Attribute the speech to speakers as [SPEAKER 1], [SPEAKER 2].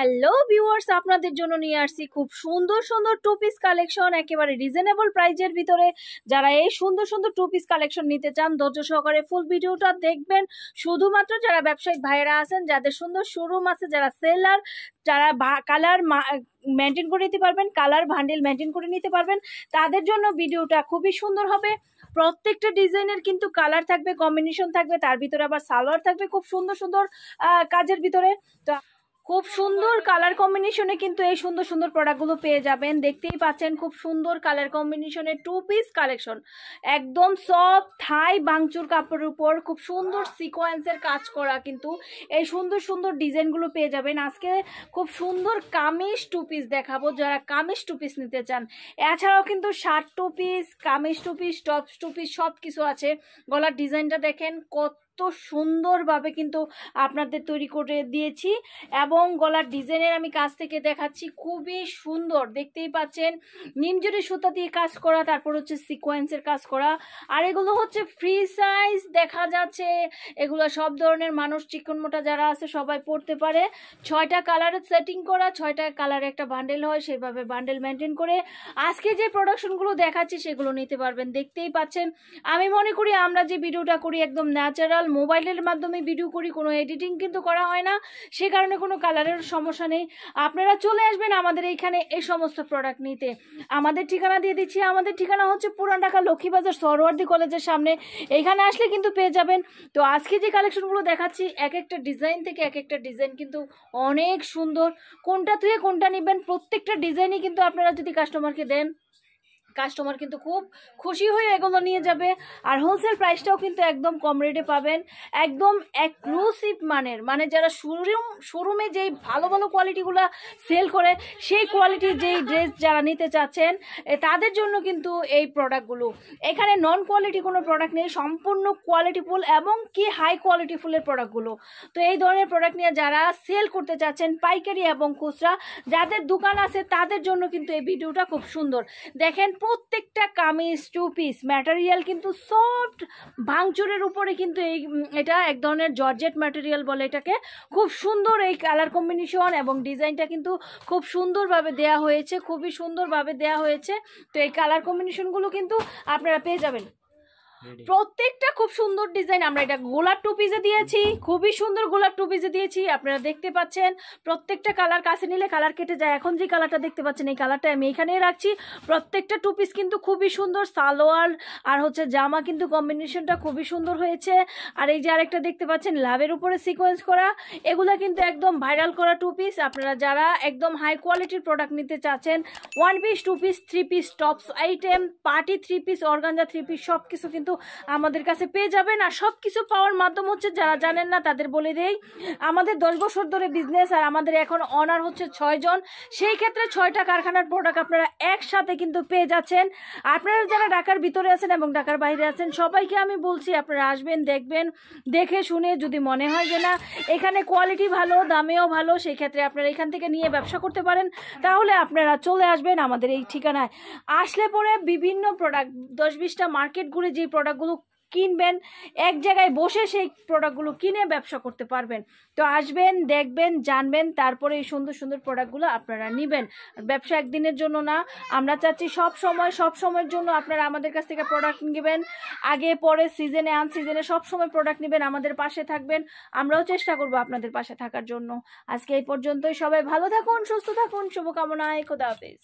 [SPEAKER 1] Hello viewers, আপনাদের জন্য নিয়ে আসছি খুব সুন্দর সুন্দর টু পিস কালেকশন একেবারে রিজনেবল প্রাইজের ভিতরে। যারা এই সুন্দর সুন্দর টু পিস কালেকশন নিতে চান ধৈর্য সহকারে ফুল ভিডিওটা দেখবেন। শুধুমাত্র যারা ব্যবসায়িক ভাইরা আছেন, যাদের সুন্দর শোরুম আছে, যারা সেলার, যারা কালার মেনটেন করে নিতে পারবেন, কালার ভান্ডেল মেনটেন করে নিতে পারবেন, তাদের জন্য ভিডিওটা খুবই সুন্দর হবে। প্রত্যেকটা ডিজাইনের কিন্তু কালার থাকবে, কম্বিনেশন থাকবে, তার ভিতরে আবার সালোয়ার থাকবে খুব সুন্দর সুন্দর কাজের ভিতরে। তো খুব সুন্দর কালার কম্বিনেশনে কিন্তু এই সুন্দর সুন্দর প্রোডাক্টগুলো পেয়ে যাবেন। দেখতেই পাচ্ছেন খুব সুন্দর কালার কম্বিনেশনে টু পিস কালেকশন, একদম সফট থাই বাংচুর কাপড়ের উপর খুব সুন্দর সিকোয়েন্সের কাজ করা কিন্তু এই সুন্দর সুন্দর ডিজাইনগুলো পেয়ে যাবেন। আজকে খুব সুন্দর কামিজ টু পিস দেখাবো, যারা কামিজ টু পিস নিতে চান। এছাড়াও কিন্তু shirt two piece, kameez two piece, tops two piece সব কিছু আছে। গলার ডিজাইনটা দেখেন কত সুন্দরভাবে কিন্তু আপনাদের তৈরি করে দিয়েছি, এবং গলার ডিজাইনের আমি কাছ থেকে দেখাচ্ছি, খুবই সুন্দর। দেখতেই পাচ্ছেন নিমজুরি সুতা দিয়ে কাজ করা, তারপর হচ্ছে সিকোয়েন্সের কাজ করা, আর এগুলো হচ্ছে ফ্রি সাইজ দেখা যাচ্ছে। এগুলো সব ধরনের মানুষ, চিকন মোটা যারা আছে সবাই পড়তে পারে। 6টা কালারের সেটিং করা, 6টা কালারে একটা বান্ডেল হয়, সেভাবে বান্ডেল মেনটেন করে আজকে যে প্রোডাকশনগুলো দেখাচ্ছি সেগুলো নিতে পারবেন। দেখতেই পাচ্ছেন আমি মনে করি আমরা যে ভিডিওটা করি একদম ন্যাচারাল, মোবাইলের মাধ্যমে ভিডিও করি, কোনো এডিটিং কিন্তু করা হয় না, সে কারণে কোনো কালারের সমস্যা নেই। আপনারা চলে আসবেন আমাদের এইখানে এই সমস্ত প্রোডাক্ট নিতে। আমাদের ঠিকানা দিয়ে দিচ্ছি, আমাদের ঠিকানা হচ্ছে পুরান ঢাকা লক্ষ্মীবাজার সরওয়ার্দী কলেজের সামনে। এইখানে আসলে কিন্তু পেয়ে যাবেন। তো আজকে যে কালেকশনগুলো দেখাচ্ছি এক একটা ডিজাইন থেকে এক একটা ডিজাইন কিন্তু অনেক সুন্দর। কোনটা থেকে কোনটা নেবেন, প্রত্যেকটা ডিজাইনই কিন্তু আপনারা যদি কাস্টমারকে দেন, কাস্টমার কিন্তু খুব খুশি হয়ে এগুলো নিয়ে যাবে। আর হোলসেল প্রাইসটাও কিন্তু একদম কম রেটে পাবেন, একদম এক্সক্লুসিভ মানের, মানে যারা শোরুমে যেই ভালো ভালো কোয়ালিটিগুলো সেল করে সেই কোয়ালিটির যেই ড্রেস যারা নিতে চাচ্ছেন তাদের জন্য কিন্তু এই প্রোডাক্টগুলো। এখানে নন কোয়ালিটি কোনো প্রোডাক্ট নেই, সম্পূর্ণ কোয়ালিটিফুল এবং কি হাই কোয়ালিটিফুলের প্রোডাক্টগুলো। তো এই ধরনের প্রোডাক্ট নিয়ে যারা সেল করতে চাচ্ছেন পাইকারি এবং খুচরা, যাদের দোকান আছে তাদের জন্য কিন্তু এই ভিডিওটা খুব সুন্দর। দেখেন প্রত্যেকটা কামিজ টু পিস ম্যাটেরিয়াল কিন্তু সফট ভাঙচুরের উপরে কিন্তু এটা এক ধরনের জর্জেট ম্যাটেরিয়াল বলে এটাকে। খুব সুন্দর এই কালার কম্বিনেশন এবং ডিজাইনটা কিন্তু খুব সুন্দরভাবে দেয়া হয়েছে, খুবই সুন্দরভাবে দেয়া হয়েছে। তো এই কালার কম্বিনেশনগুলো কিন্তু আপনারা পেয়ে যাবেন। প্রত্যেকটা খুব সুন্দর ডিজাইন। আমরা এটা গোলাপ টু পিসে দিয়েছি, খুবই সুন্দর গোলাপ টু পিসে দিয়েছি, আপনারা দেখতে পাচ্ছেন। প্রত্যেকটা কালার কাছে নিলে কালার কেটে যায়। এখন যে কালারটা দেখতে পাচ্ছেন এই কালারটা আমি এখানেই রাখছি। প্রত্যেকটা টু পিস কিন্তু খুবই সুন্দর, সালোয়ার আর হচ্ছে জামা কিন্তু কম্বিনেশনটা খুবই সুন্দর হয়েছে। আর এই যে আরেকটা দেখতে পাচ্ছেন লাভের উপরে সিকোয়েন্স করা, এগুলা কিন্তু একদম ভাইরাল করা টু পিস। আপনারা যারা একদম হাই কোয়ালিটির প্রোডাক্ট নিতে চাচ্ছেন, one piece, two piece, three piece, tops item, party three piece, organza three piece সব কিছু কিন্তু আমাদের কাছে পেয়ে যাবেন। আর সব কিছু পাওয়ার মাধ্যম হচ্ছে, যারা জানেন না তাদের বলে দেই, আমাদের 10 বছর ধরে বিজনেস, আর আমাদের এখন অনার হচ্ছে 6 জন। সেই ক্ষেত্রে 6টা কারখানার প্রোডাক্ট আপনারা একসাথে কিন্তু পেয়ে যাচ্ছেন। আপনারা যারা ঢাকার ভিতরে আছেন এবং ঢাকার বাইরে আছেন সবাইকে আমি বলছি আপনারা আসবেন, দেখবেন, দেখে শুনে যদি মনে হয় যে না এখানে কোয়ালিটি ভালো, দামেও ভালো, সেই ক্ষেত্রে আপনারা এখান থেকে নিয়ে ব্যবসা করতে পারেন, তাহলে আপনারা চলে আসবেন আমাদের এই ঠিকানায়। আসলে পরে বিভিন্ন প্রোডাক্ট 10-20টা মার্কেট ঘুরে যে প্রোডাক্টগুলো কিনবেন, এক জায়গায় বসে সেই প্রোডাক্টগুলো কিনে ব্যবসা করতে পারবেন। তো আসবেন, দেখবেন, জানবেন, তারপরে এই সুন্দর সুন্দর প্রোডাক্টগুলো আপনারা নেবেন। ব্যবসা একদিনের জন্য না, আমরা চাচ্ছি সব সময়ের জন্য আপনারা আমাদের কাছ থেকে প্রোডাক্ট নেবেন। আগে পরে সিজনে আনসিজনে সব সময় প্রোডাক্ট নেবেন, আমাদের পাশে থাকবেন, আমরাও চেষ্টা করব আপনাদের পাশে থাকার জন্য। আজকে এই পর্যন্তই, সবাই ভালো থাকুন, সুস্থ থাকুন, শুভকামনায়, খোদা হাফেজ।